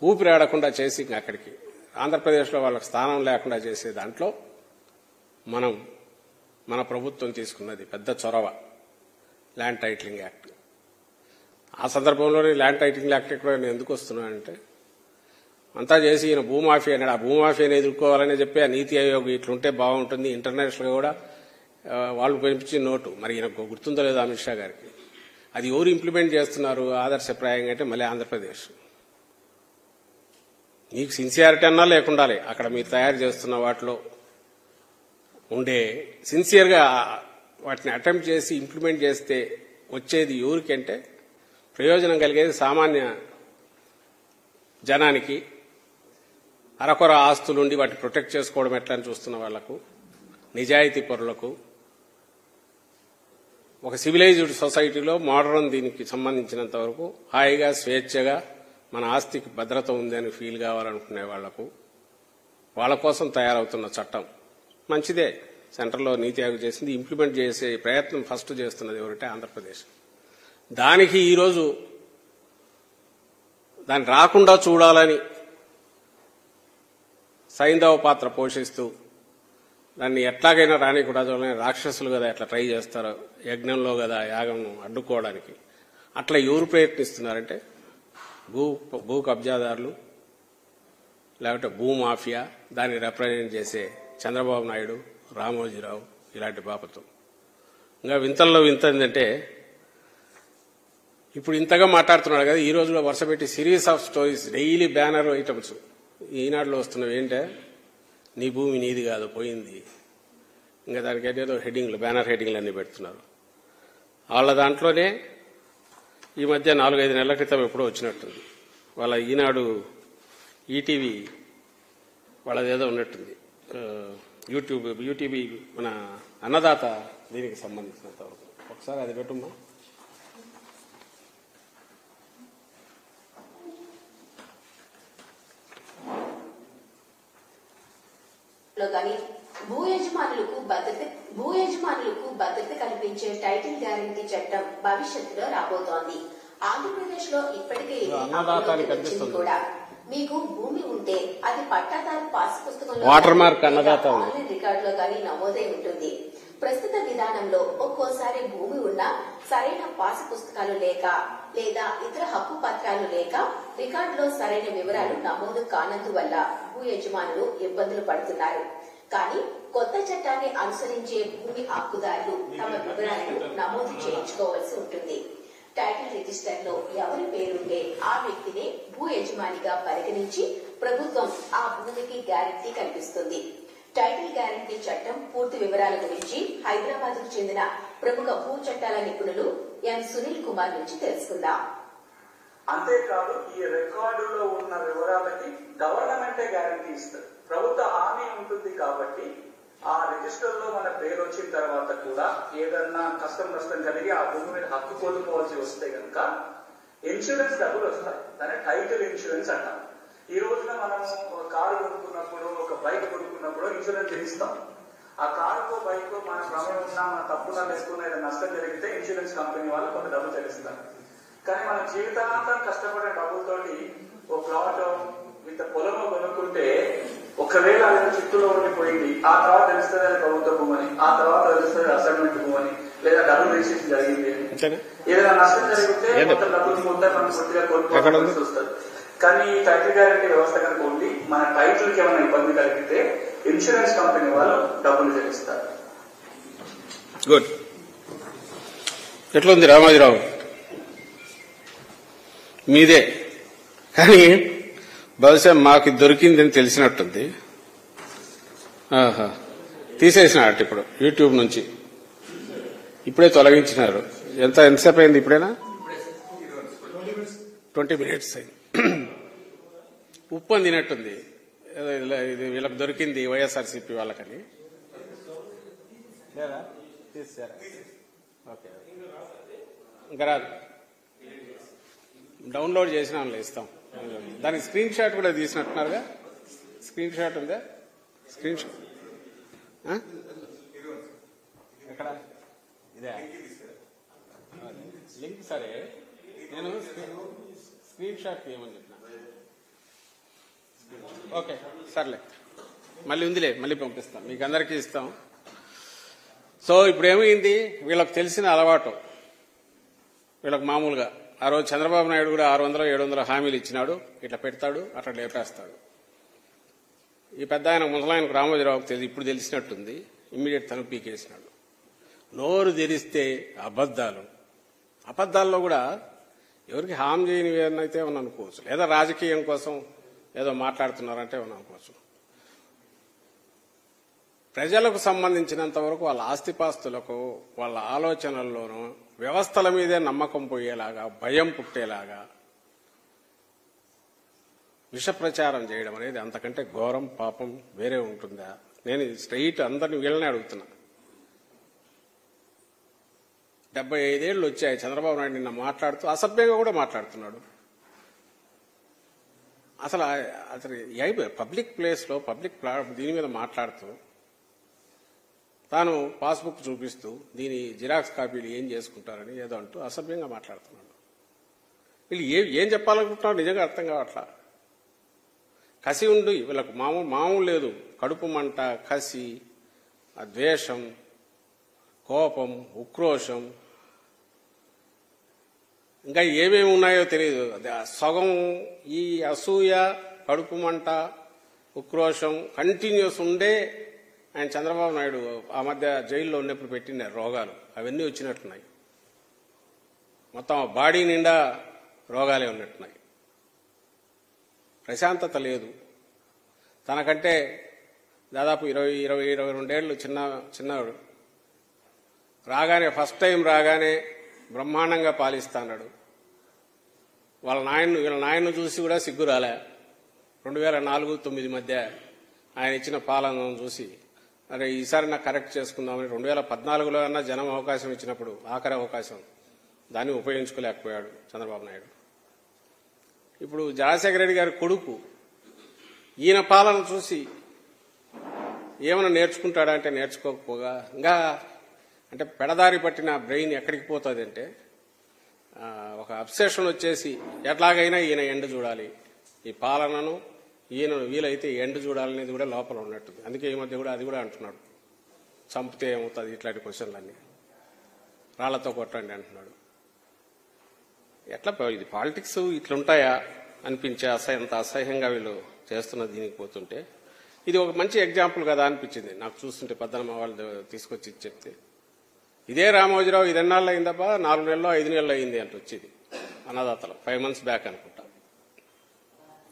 ఊపిరాడకుండా చేసి అక్కడికి ఆంధ్రప్రదేశ్లో వాళ్ళకి స్థానం లేకుండా చేసే దాంట్లో మన ప్రభుత్వం తీసుకున్నది పెద్ద చొరవ ల్యాండ్ టైటిలింగ్ యాక్ట్. ఆ సందర్భంలోనే ల్యాండ్ టైటిలింగ్ యాక్ట్ కూడా నేను ఎందుకు వస్తున్నానంటే అంతా చేసి ఈయన భూమాఫియా అన్నాడు. ఆ భూమాఫియాని ఎదుర్కోవాలని చెప్పి ఆ నీతి ఆయోగ్ ఇట్లుంటే బాగుంటుంది ఇంటర్నేషనల్గా కూడా వాళ్ళు పెంపించిన నోటు మరి ఈయనకు గుర్తుందో లేదో అమిత్ షా గారికి. అది ఎవరు ఇంప్లిమెంట్ చేస్తున్నారు ఆదర్శప్రాయంగా అంటే మళ్ళీ ఆంధ్రప్రదేశ్. మీకు సిన్సియారిటీ అన్నా లేకుండాలి అక్కడ మీరు తయారు చేస్తున్న వాటిలో ఉండే సిన్సియర్గా వాటిని అటెంప్ట్ చేసి ఇంప్లిమెంట్ చేస్తే వచ్చేది ఎవరికంటే ప్రయోజనం కలిగేది సామాన్య జనానికి. అరకొర ఆస్తులుండి వాటిని ప్రొటెక్ట్ చేసుకోవడం ఎట్లా అని చూస్తున్న వాళ్లకు, నిజాయితీ పరులకు, ఒక సివిలైజ్డ్ సొసైటీలో మోడర్న్ దీనికి సంబంధించినంత వరకు హాయిగా స్వేచ్ఛగా మన ఆస్తికి భద్రత ఉందని ఫీల్ కావాలనుకునే వాళ్లకు, వాళ్ళ కోసం తయారవుతున్న చట్టం మంచిదే. సెంట్రల్లో నీతి ఆయోగ్ చేసింది, ఇంప్లిమెంట్ చేసే ప్రయత్నం ఫస్ట్ చేస్తున్నది ఎవరంటే ఆంధ్రప్రదేశ్. దానికి ఈరోజు దాన్ని రాకుండా చూడాలని సైంధవ పాత్ర పోషిస్తూ దాన్ని ఎట్లాగైనా రానికుండా చూడాలని రాక్షసులు కదా ఎట్లా ట్రై చేస్తారో యజ్ఞంలో కదా యాగం అడ్డుకోవడానికి అట్లా ఎవరు ప్రయత్నిస్తున్నారంటే భూ కబ్జాదారులు, లేకపోతే భూమాఫియా, దాన్ని రిప్రజెంట్ చేసే చంద్రబాబు నాయుడు, రామోజీరావు ఇలాంటి బాపతు. ఇంకా వింతల్లో వింత ఏంటంటే ఇప్పుడు ఇంతగా మాట్లాడుతున్నాడు కదా, ఈ రోజులో వరుస పెట్టి series of stories, daily banner items ఈనాడులో వస్తున్నవి ఏంటే, నీ భూమి నీది కాదు పోయింది, ఇంకా దానికి ఏదో హెడ్డింగ్లు, బ్యానర్ హెడ్డింగ్లు అన్నీ పెడుతున్నారు. వాళ్ళ దాంట్లోనే ఈ మధ్య 4-5 నెలల క్రితం ఎప్పుడో వచ్చినట్టుంది, వాళ్ళ ఈనాడు ఈటీవీ వాళ్ళదేదో ఉన్నట్టుంది, యూటీవీ మన అన్నదాత దీనికి సంబంధించినంత వరకు. ఒకసారి అది పెట్టుమ్మా. భూ యజమానులకు భద్రత కల్పించే టైటిల్ గ్యారంటీ చట్టం భవిష్యత్తులో రాబోతోంది. ఆంధ్రప్రదేశ్ లో ఇప్పటికే కూడా మీకు భూమి ఉంటే అది పట్టాదారు పాస్ పుస్తకంలో ఆన్లైన్ రికార్డులో గానీ నమోదై ఉంటుంది. ప్రస్తుత విధానంలో ఒక్కోసారి భూమి ఉన్నా సరైన పాస్ పుస్తకాలు లేక లేదా ఇతర హక్కు పత్రాలు లేక రికార్డులో సరైన వివరాలు నమోదు కానందువల్ల భూ యజమానులు ఇబ్బందులు పడుతున్నారు. కానీ కొత్త చట్టాన్ని అనుసరించే భూమి హక్కుదారులు తమ వివరాలను నమోదు చేయించుకోవాల్సి ఉంటుంది. టైటిల్ రిజిస్టర్ లో ఎవరి పేరుంటే ఆ వ్యక్తినే భూ యజమానిగా పరిగణించి ప్రభుత్వం ఆ భూమికి గ్యారంటీ కల్పిస్తుంది. టైటిల్ గ్యారంటీ చట్టం పూర్తి వివరాల గురించి హైదరాబాద్ కు చెందిన ప్రముఖ భూ చట్టాల నిపుణులు ఎం సునీల్ కుమార్ నుంచి తెలుసుకుందాం. అంతేకాదు, ఈ రికార్డులో ఉన్న వివరాలకి గవర్నమెంటే గ్యారంటీ ఇస్తుంది. ప్రభుత్వ హామీ ఉంటుంది కాబట్టి ఆ రిజిస్టర్ లో మన పేరు వచ్చిన తర్వాత కూడా ఏదన్నా కష్టం నష్టం కలిగి ఆ భూమి మీద హక్కు కోల్పోవాల్సి వస్తే కనుక ఇన్సూరెన్స్ డబ్బులు వస్తాయి. దాన్ని టైటిల్ ఇన్సూరెన్స్ అంటాం. ఈ రోజున మనం ఒక కారు కొనుక్కున్నప్పుడు, ఒక బైక్ కొనుక్కున్నప్పుడు ఇన్సూరెన్స్ చేయిస్తాం. ఆ కారుకో బైక్ మన ప్రమేయం ఉన్నా, మన తప్పున్నా లేకున్నా ఏదైనా నష్టం జరిగితే ఇన్సూరెన్స్ కంపెనీ వాళ్ళు కొంత డబ్బు చెల్లిస్తారు. కానీ మన జీవితాంతం కష్టపడే డబ్బులతోటి ఒక ప్లాట్ ఇంత పొలము కొనుక్కుంటే ఒకవేళ అది చిట్టులో ఉండిపోయింది, ఆ తర్వాత తెలుస్తుంది అది ప్రభుత్వ భూమని, ఆ తర్వాత తెలుస్తుంది అసైన్మెంట్ భూమని, లేదా డబ్బులు రిజిస్ట్రేషన్ జరిగింది అని. ఏదైనా నష్టం జరిగితే మొత్తం డబ్బులు మొత్తం మనం పూర్తిగా కోల్పోవాల్సి వస్తుంది. కానీ ఈ టైటిల్ గ్యారంటీ వ్యవస్థ కనుక ఉండి మన టైటిల్ కి ఏమైనా ఇబ్బంది కలిగితే ఇన్సూరెన్స్ కంపెనీ వాళ్ళు డబ్బులు చెల్లిస్తారు. గుడ్. ఎట్లుంది రామోజీరావు? మీదే, కానీ బహుశా మాకు దొరికిందని తెలిసినట్టుంది. తీసేసినారట ఇప్పుడు యూట్యూబ్ నుంచి, ఇప్పుడే తొలగించినారు. ఎంతసేపు అయింది? ఇప్పుడేనా 20 minutes అయింది. ఉప్పు అని తినట్టుంది. ఇది వీళ్ళకి దొరికింది వైఎస్ఆర్సీపీ వాళ్ళకని. తీసారా? ఓకే, ఇంకా రాదు. డౌన్లోడ్ చేసిన వాళ్ళు ఇస్తాం. దానికి స్క్రీన్ షాట్ కూడా తీసినట్టున్నారుగా. స్క్రీన్ షాట్ ఉందా? స్క్రీన్ షాట్ ఎక్కడ? ఇదే లింక్. సరే, నేను స్క్రీన్ షాట్ తీయమని చెప్పిన. ఓకే, సర్లే, మళ్ళీ ఉందిలే, మళ్ళీ పంపిస్తాం, మీకు అందరికీ ఇస్తాం. సో ఇప్పుడు ఏమైంది, వీళ్ళకి తెలిసిన అలవాటు, వీళ్ళకి మామూలుగా ఆ రోజు చంద్రబాబు నాయుడు కూడా 600-700 హామీలు ఇచ్చినాడు. ఇట్లా పెడతాడు, అట్లా లేపేస్తాడు. ఈ పెద్ద ఆయన ముసలాయనకు రామోజీరావుకు ఇప్పుడు తెలిసినట్టుంది. ఇమ్మీడియట్ తను పీకేసినాడు. నోరు తెరిస్తే అబద్దాలు. అబద్దాల్లో కూడా ఎవరికి హామీ చేయనివి అయితే ఏమన్నా అనుకోవచ్చు, లేదా రాజకీయం కోసం ఏదో మాట్లాడుతున్నారంటే ఏమన్నా అనుకోవచ్చు. ప్రజలకు సంబంధించినంత వరకు వాళ్ళ ఆస్తిపాస్తులకు, వాళ్ళ ఆలోచనల్లోనూ వ్యవస్థల మీదే నమ్మకం పోయేలాగా, భయం పుట్టేలాగా విష ప్రచారం చేయడం అనేది అంతకంటే ఘోరం, పాపం వేరే ఉంటుందా? నేను స్ట్రైట్ అందరిని వీళ్ళనే అడుగుతున్నా. 75 ఏళ్లు వచ్చాయి. చంద్రబాబు నాయుడు నిన్న మాట్లాడుతూ అసభ్యంగా కూడా మాట్లాడుతున్నాడు. అసలు పబ్లిక్ ప్లేస్ లో, పబ్లిక్ దీని మీద మాట్లాడుతూ తాను పాస్బుక్ చూపిస్తూ దీని జిరాక్స్ కాపీలు ఏం చేసుకుంటారని ఏదో అంటూ అసభ్యంగా మాట్లాడుతున్నాడు. వీళ్ళు ఏం చెప్పాలనుకుంటున్నాడు నిజంగా అర్థం కావట్లా. కసి ఉండి వీళ్ళకు మామూలు లేదు. కడుపు మంట, కసి, ద్వేషం, కోపం, ఉక్రోషం, ఇంకా ఏమేమి ఉన్నాయో తెలియదు. సగం ఈ అసూయ, కడుపు మంట, ఉక్రోషం కంటిన్యూస్ ఉండే ఆయన చంద్రబాబు నాయుడు ఆ మధ్య జైల్లో ఉన్నప్పుడు పెట్టిన రోగాలు అవన్నీ వచ్చినట్టున్నాయి. మొత్తం బాడీ నిండా రోగాలే ఉన్నట్టున్నాయి. ప్రశాంతత లేదు. తనకంటే దాదాపు 22 చిన్నవాడు రాగానే ఫస్ట్ టైం రాగానే బ్రహ్మాండంగా పాలిస్తాడు. వీళ్ళ నాయన్ను చూసి కూడా సిగ్గు రాలే. 2004-9 మధ్య ఆయన ఇచ్చిన పాలనను చూసి అరే ఈసారి నాకు కరెక్ట్ చేసుకుందామని 2014లో అన్నా జనం అవకాశం ఇచ్చినప్పుడు ఆఖరి అవకాశం దాన్ని ఉపయోగించుకోలేకపోయాడు చంద్రబాబు నాయుడు. ఇప్పుడు రాజశేఖర రెడ్డి గారి కొడుకు ఈయన పాలన చూసి ఏమైనా నేర్చుకుంటాడంటే నేర్చుకోకపోగా ఇంకా అంటే పెడదారి పట్టిన బ్రెయిన్ ఎక్కడికి పోతుంది అంటే ఒక అబ్సెషన్ వచ్చేసి ఎట్లాగైనా ఈయన ఎండ్ చూడాలి, ఈ పాలనను ఈయన వీలైతే ఎండ్ చూడాలనేది కూడా లోపల ఉన్నట్టుంది. అందుకే ఈ మధ్య కూడా అది కూడా అంటున్నాడు, చంపితే ఏమవుతుంది ఇట్లాంటి క్వశ్చన్లన్నీ, రాళ్లతో కొట్టండి అంటున్నాడు. ఎట్లా ఇది పాలిటిక్స్ ఇట్లుంటాయా అనిపించే ఎంత అసహ్యంగా వీళ్ళు చేస్తున్న దీనికి పోతుంటే ఇది ఒక మంచి ఎగ్జాంపుల్ కదా అనిపించింది నాకు చూస్తుంటే. పద్దనమ్మ వాళ్ళు తీసుకొచ్చి చెప్తే ఇదే రామోజీరావు ఇదెన్నాళ్ళు అయిందబ్బా, 4 నెలల్లో 5 నెలలు అయింది అంటే వచ్చేది అన్నదాతలు 5 months బ్యాక్ అనుకుంటా.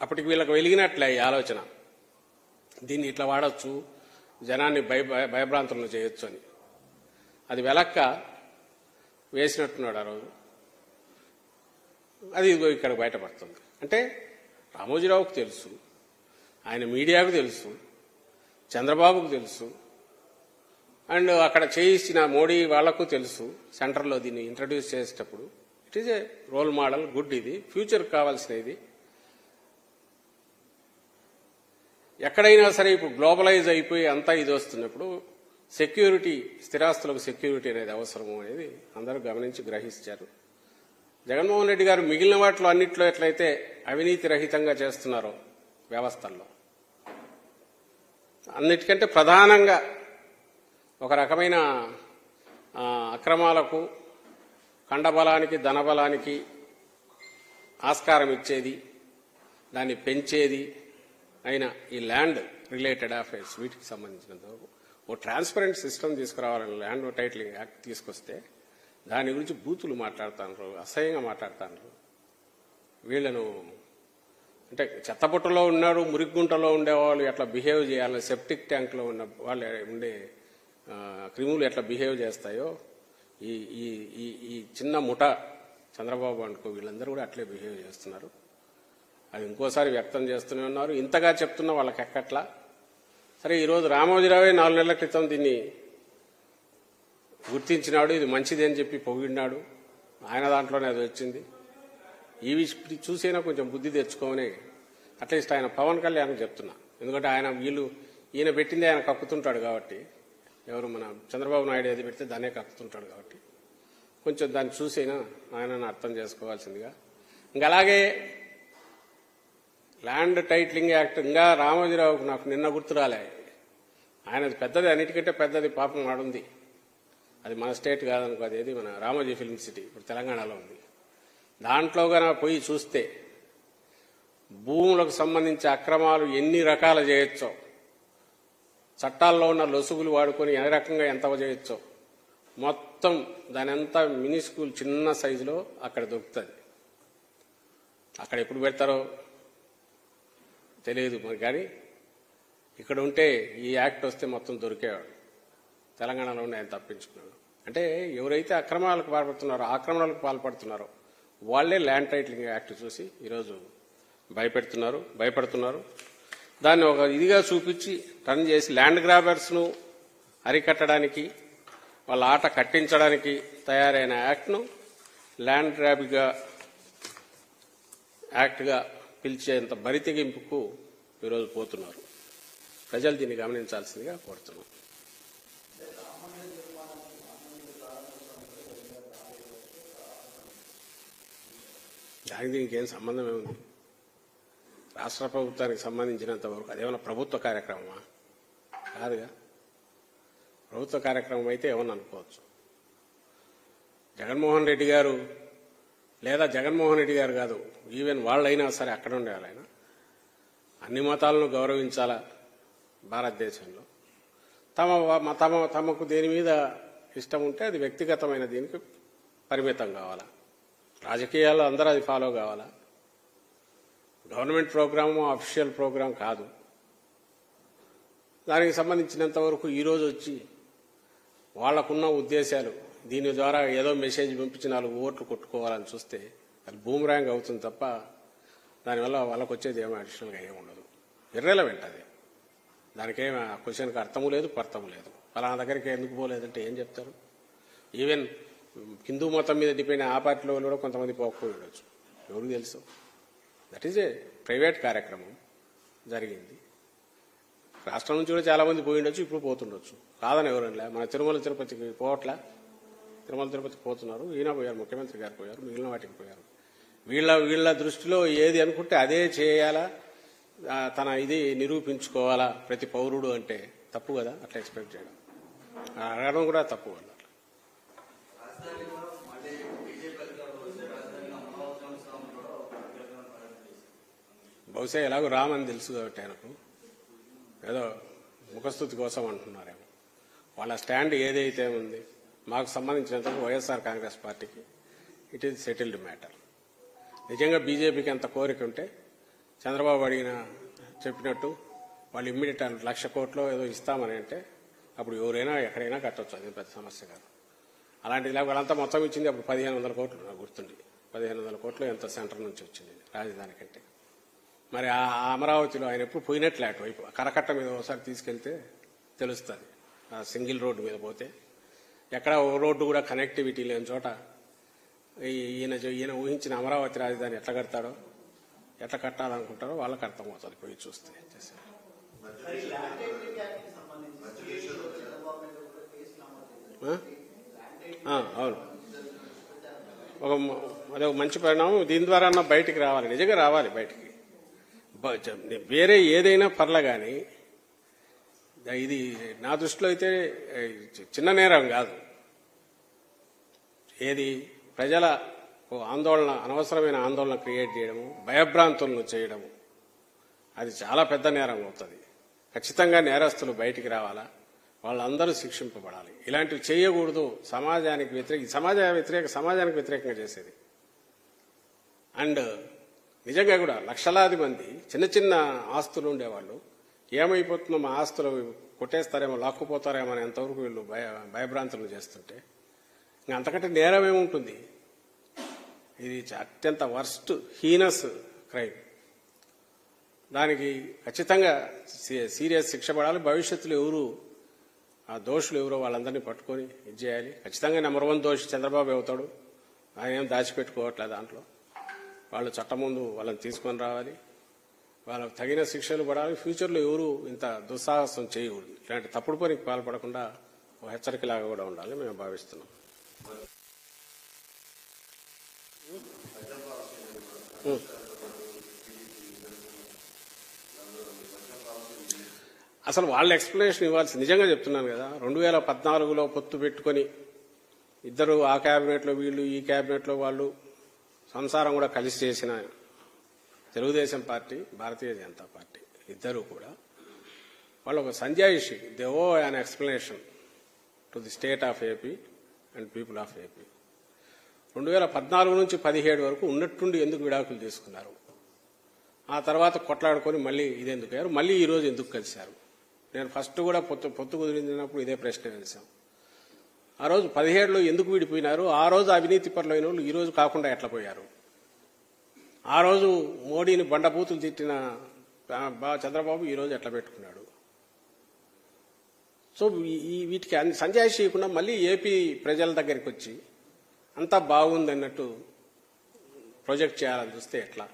అప్పటికి వీళ్ళకి వెలిగినట్లే ఈ ఆలోచన, దీన్ని ఇట్లా వాడచ్చు, జనాన్ని భయభ్రాంతులను చేయొచ్చు అని. అది వెలక్క వేసినట్టున్నాడు ఆ రోజు. అది ఇక్కడ బయటపడుతుంది. అంటే రామోజీరావుకు తెలుసు, ఆయన మీడియాకు తెలుసు, చంద్రబాబుకు తెలుసు, అండ్ అక్కడ చేయించిన మోడీ వాళ్లకు తెలుసు. సెంటర్లో దీన్ని ఇంట్రడ్యూస్ చేసేటప్పుడు it is a role model, good. ఇది ఫ్యూచర్ కావాల్సినది. ఎక్కడైనా సరే ఇప్పుడు గ్లోబలైజ్ అయిపోయి అంతా ఇది వస్తున్నప్పుడు సెక్యూరిటీ, స్థిరాస్తులకు సెక్యూరిటీ అనేది అవసరము అనేది అందరూ గమనించి గ్రహించారు. జగన్మోహన్ రెడ్డి గారు మిగిలిన వాటిలో అన్నిట్లో ఎట్లయితే అవినీతి రహితంగా చేస్తున్నారో వ్యవస్థల్లో, అన్నిటికంటే ప్రధానంగా ఒక రకమైన అక్రమాలకు, కండబలానికి, ధనబలానికి ఆస్కారం ఇచ్చేది, దాన్ని పెంచేది అయినా ఈ ల్యాండ్ రిలేటెడ్ అఫైర్స్, వీటికి సంబంధించినంత ఓ ట్రాన్స్పరెంట్ సిస్టమ్ తీసుకురావాలని ల్యాండ్ టైటిలింగ్ యాక్ట్ తీసుకొస్తే దాని గురించి బూతులు మాట్లాడుతున్నారు, అసహ్యంగా మాట్లాడుతున్నారు. వీళ్లను అంటే చెత్తబుట్టలో ఉన్నారు, మురిగుంటలో ఉండేవాళ్ళు ఎట్లా బిహేవ్ చేయాలి, సెప్టిక్ ట్యాంక్లో ఉన్న వాళ్ళు ఉండే క్రిములు ఎట్లా బిహేవ్ చేస్తాయో ఈ చిన్న ముఠ చంద్రబాబు అనుకో వీళ్ళందరూ కూడా అట్లే బిహేవ్ చేస్తున్నారు. అది ఇంకోసారి వ్యక్తం చేస్తూనే ఉన్నారు. ఇంతగా చెప్తున్నా వాళ్ళకి ఎక్కట్లా. సరే, ఈరోజు రామోజీరావే 4 నెలల క్రితం దీన్ని గుర్తించినాడు, ఇది మంచిది అని చెప్పి పొగిడినాడు. ఆయన దాంట్లోనే అది వచ్చింది. ఇవి చూసైనా కొంచెం బుద్ధి తెచ్చుకోమని అట్లీస్ట్ ఆయన పవన్ కళ్యాణ్ చెప్తున్నా. ఎందుకంటే ఈయన పెట్టింది ఆయన కక్కుతుంటాడు కాబట్టి, ఎవరు మన చంద్రబాబు నాయుడు ఏది పెడితే దాన్నే కక్కుతుంటాడు కాబట్టి కొంచెం దాన్ని చూసైనా ఆయనను అర్థం చేసుకోవాల్సిందిగా. ఇంకా అలాగే ల్యాండ్ టైటిలింగ్ యాక్ట్ ఇంకా రామోజీరావుకు నాకు నిన్న గుర్తు రాలే. ఆయనది పెద్దది, అన్నిటికంటే పెద్దది పాపం ఆడుంది. అది మన స్టేట్ కాదనుకో, అదేది మన రామోజీ ఫిల్మ్ సిటీ ఇప్పుడు తెలంగాణలో ఉంది. దాంట్లో కనుక పోయి చూస్తే భూములకు సంబంధించి అక్రమాలు ఎన్ని రకాలు చేయొచ్చో, చట్టాల్లో ఉన్న లొసుగులు వాడుకొని ఏ రకంగా ఎంత చేయొచ్చో మొత్తం దాని అంతా మినిస్కూల్ చిన్న సైజులో అక్కడ దొరుకుతుంది. అక్కడ ఎప్పుడు పెడతారో తెలియదు మరి, కానీ ఇక్కడ ఉంటే ఈ యాక్ట్ వస్తే మొత్తం దొరికేవాడు. తెలంగాణలో ఉండి ఆయన తప్పించుకున్నాడు. అంటే ఎవరైతే అక్రమాలకు ఆక్రమణలకు పాల్పడుతున్నారో వాళ్లే ల్యాండ్ టైటిలింగ్ యాక్ట్ చూసి ఈరోజు భయపడుతున్నారు. దాన్ని ఒక ఇదిగా చూపించి టర్న్ చేసి ల్యాండ్ గ్రాబర్స్ ను అరికట్టడానికి, వాళ్ళ ఆట కట్టించడానికి తయారైన యాక్ట్ను ల్యాండ్ గ్రాబింగ్ యాక్ట్గా పిలిచేంత బరితెగింపుకు ఈరోజు పోతున్నారు. ప్రజలు దీన్ని గమనించాల్సిందిగా కోరుతున్నాం. దానికి దీనికి ఏం సంబంధం ఏముంది? రాష్ట్ర ప్రభుత్వానికి సంబంధించినంత వరకు అదేమన్నా ప్రభుత్వ కార్యక్రమమా? కాదుగా. ప్రభుత్వ కార్యక్రమం అయితే ఏమన్నా అనుకోవచ్చు. జగన్మోహన్ రెడ్డి గారు లేదా జగన్మోహన్ రెడ్డి గారు కాదు, ఈవెన్ వాళ్ళైనా సరే అక్కడ ఉండేవాళ్ళు. అన్ని మతాలను గౌరవించాలా భారతదేశంలో. తమకు దేని మీద ఇష్టం ఉంటే అది వ్యక్తిగతమైన దీనికి పరిమితం కావాలా. రాజకీయాల్లో అందరూ అది ఫాలో కావాలా. గవర్నమెంట్ ప్రోగ్రాము అఫీషియల్ ప్రోగ్రాం కాదు. దానికి సంబంధించినంత వరకు ఈరోజు వచ్చి వాళ్లకున్న ఉద్దేశాలు దీని ద్వారా ఏదో మెసేజ్ పంపించి 4 ఓట్లు కొట్టుకోవాలని చూస్తే అది బూమరాంగ్ అవుతుంది తప్ప దానివల్ల వాళ్ళకు వచ్చేది ఏమో అడిషనల్గా ఏమి ఉండదు. ఇర్రెలవెంట్ అది. దానికేం ఆ క్వశ్చన్కి అర్థము లేదు, పర్థము లేదు. ఫలానా దగ్గరికి ఎందుకు పోలేదంటే ఏం చెప్తారు? ఈవెన్ హిందూ మతం మీద డిపెండ్ ఆ పార్టీలో కూడా కొంతమంది పోకపోయి ఉండొచ్చు, ఎవరికి తెలుసు. దట్ ఈజ్ ఏ ప్రైవేట్ కార్యక్రమం జరిగింది. రాష్ట్రం నుంచి కూడా చాలా మంది పోయి ఉండొచ్చు, ఇప్పుడు పోతుండొచ్చు, కాదని ఎవరనిలే. మన తిరుమల తిరుపతికి పోవట్లా, తిరుమల తిరుపతికి పోతున్నారు. ఈయన పోయారు, ముఖ్యమంత్రి గారు పోయారు, మిగిలిన వాటికి పోయారు. వీళ్ళ దృష్టిలో ఏది అనుకుంటే అదే చేయాలా, తన ఇది నిరూపించుకోవాలా ప్రతి పౌరుడు అంటే తప్పు కదా. అట్లా ఎక్స్పెక్ట్ చేయడం, అడగడం కూడా తప్పు కదా. బహుశా ఎలాగో రామని తెలుసు కాబట్టి ఆయనకు ఏదో ముఖస్థుతి కోసం అంటున్నారేమో. వాళ్ళ స్టాండ్ ఏదైతే ఉంది మాకు సంబంధించినంతకు వైఎస్ఆర్ కాంగ్రెస్ పార్టీకి ఇట్ ఈజ్ సెటిల్డ్ మ్యాటర్. నిజంగా బీజేపీకి అంత కోరిక ఉంటే చంద్రబాబు చెప్పినట్టు వాళ్ళు ఇమ్మీడియట్ 1,00,000 కోట్లు ఏదో ఇస్తామని అంటే అప్పుడు ఎవరైనా ఎక్కడైనా కట్టొచ్చు, అది పెద్ద సమస్య కాదు. అలాంటిది వాళ్ళంతా మొత్తం ఇచ్చింది అప్పుడు 1,500 కోట్లు, నాకు గుర్తుంది. 1,500 కోట్లు ఎంత సెంటర్ నుంచి వచ్చింది రాజధాని కంటే. మరి ఆ అమరావతిలో ఆయన ఎప్పుడు పోయినట్లే అటువైపు కరకట్ట మీద ఒకసారి తీసుకెళ్తే తెలుస్తుంది. ఆ సింగిల్ రోడ్డు మీద పోతే ఎక్కడ ఓ రోడ్డు కూడా కనెక్టివిటీ లేని చోట ఈయన ఊహించిన అమరావతి రాజధాని ఎట్లా కడతాడో, ఎట్లా కట్టాలనుకుంటారో వాళ్ళకి అర్థమవుతుంది పోయి చూస్తే. అవును, అదొక మంచి పరిణామం. దీని ద్వారా బయటికి రావాలి, నిజంగా రావాలి బయటికి. వేరే ఏదైనా పర్లే కానీ ఇది నా దృష్టిలో అయితే చిన్న నేరం కాదు. ఏది ప్రజల ఆందోళన, అనవసరమైన ఆందోళన క్రియేట్ చేయడము, భయభ్రాంతులను చేయడము, అది చాలా పెద్ద నేరం అవుతుంది. ఖచ్చితంగా నేరస్తులు బయటికి రావాలా, వాళ్ళందరూ శిక్షింపబడాలి. ఇలాంటివి చేయకూడదు. సమాజానికి వ్యతిరేకంగా చేసేది. అండ్ నిజంగా కూడా లక్షలాది మంది చిన్న చిన్న ఆస్తులు ఉండేవాళ్ళు ఏమైపోతుందో, మా ఆస్తులు కొట్టేస్తారేమో, లాక్కుపోతారేమో అని ఎంతవరకు వీళ్ళు భయభ్రాంతులు చేస్తుంటే ఇంకా అంతకంటే నేరం ఏముంటుంది? ఇది అత్యంత వర్స్ట్ హీనస్ క్రైమ్. దానికి ఖచ్చితంగా సీరియస్ శిక్ష పడాలి. భవిష్యత్తులో ఎవరు ఆ దోషులు ఎవరో వాళ్ళందరినీ పట్టుకొని ఇది చేయాలి. ఖచ్చితంగా నెంబర్ 1 దోషి చంద్రబాబు అవుతాడు. ఆయన ఏం దాచిపెట్టుకోవట్లేదు దాంట్లో. వాళ్ళు చట్టం ముందు వాళ్ళని తీసుకొని రావాలి, వాళ్ళకు తగిన శిక్షలు పడాలి. ఫ్యూచర్లో ఎవరు ఇంత దుస్సాహసం చేయకూడదు. ఇలాంటి తప్పుడు పనికి పాల్పడకుండా ఒక హెచ్చరికలాగా కూడా ఉండాలి మేము భావిస్తున్నాం. అసలు వాళ్ళ ఎక్స్ప్లెనేషన్ ఇవ్వాల్సి, నిజంగా చెప్తున్నాను కదా, 2014లో పొత్తు పెట్టుకొని ఇద్దరు ఆ క్యాబినెట్లో వీళ్ళు, ఈ క్యాబినెట్లో వాళ్ళు సంసారం కూడా కలిసి చేసిన తెలుగుదేశం పార్టీ, భారతీయ జనతా పార్టీ ఇద్దరు కూడా వాళ్ళు ఒక సంజాయిషి, they oh an explanation to the state of AP and people of AP. 2014 నుంచి 17 వరకు ఉన్నట్టుండి ఎందుకు విడాకులు తీసుకున్నారు, ఆ తర్వాత కొట్లాడుకొని మళ్ళీ ఇదెందుకు అయ్యారు, మళ్ళీ ఈ రోజు ఎందుకు కలిశారు? నేను ఫస్ట్ కూడా పొత్తు కుదిరినప్పుడు ఇదే ప్రశ్న వేశాం. ఆ రోజు 17లో ఎందుకు విడిపోయినారు? ఆ రోజు అవినీతి పరులైన వాళ్ళు ఈ రోజు కాకుండా ఎట్లా పోయారు? ఆ రోజు మోడీని బండబూతులు తిట్టిన చంద్రబాబు ఈ రోజు ఎట్లా పెట్టుకున్నాడు? సో వీటికి సంజాయిషి చేయకుండా మళ్ళీ ఏపీ ప్రజల దగ్గరికి వచ్చి అంతా బాగుందన్నట్టు ప్రొజెక్ట్ చేయాలని చూస్తే ఎట్లా?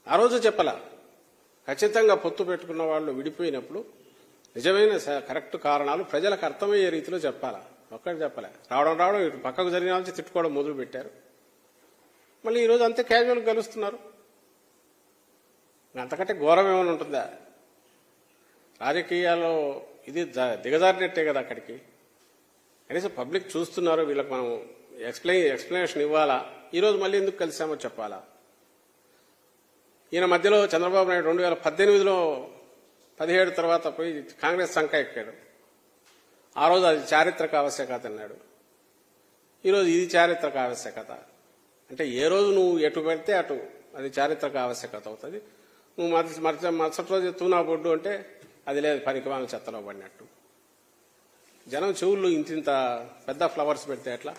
ఆ రోజు చెప్పలా. ఖచ్చితంగా పొత్తు పెట్టుకున్న వాళ్ళు విడిపోయినప్పుడు నిజమైన కరెక్ట్ కారణాలు ప్రజలకు అర్థమయ్యే రీతిలో చెప్పాలా. ఒక్కటి చెప్పలే, రావడం ఇటు పక్కకు జరిగిన నుంచి తిట్టుకోవడం మొదలు పెట్టారు. మళ్ళీ ఈరోజు అంతే క్యాజువల్గా కలుస్తున్నారు. అంతకంటే ఘోరం ఏమైనా ఉంటుందా? రాజకీయాల్లో ఇది దిగజారినట్టే కదా అక్కడికి. కనీసం పబ్లిక్ చూస్తున్నారు, వీళ్ళకి మనం ఎక్స్ప్లెనేషన్ ఇవ్వాలా. ఈరోజు మళ్ళీ ఎందుకు కలిసామో చెప్పాలా. ఈయన మధ్యలో చంద్రబాబు నాయుడు 2018లో 17 తర్వాత పోయి కాంగ్రెస్ సంఖ ఎక్కాడు. ఆ రోజు అది చారిత్రక ఆవశ్యకత అన్నాడు. ఈరోజు ఇది చారిత్రక ఆవశ్యకత అంటే ఏ రోజు నువ్వు ఎటు పెడితే అటు అది చారిత్రక ఆవశ్యకత అవుతుంది. నువ్వు మరుసటి రోజు తూనా బొడ్డు అంటే అది లేదు, పనికిమాల చెత్తలో పడినట్టు. జనం చెవుల్లో ఇంత పెద్ద ఫ్లవర్స్ పెడితే ఎట్లా?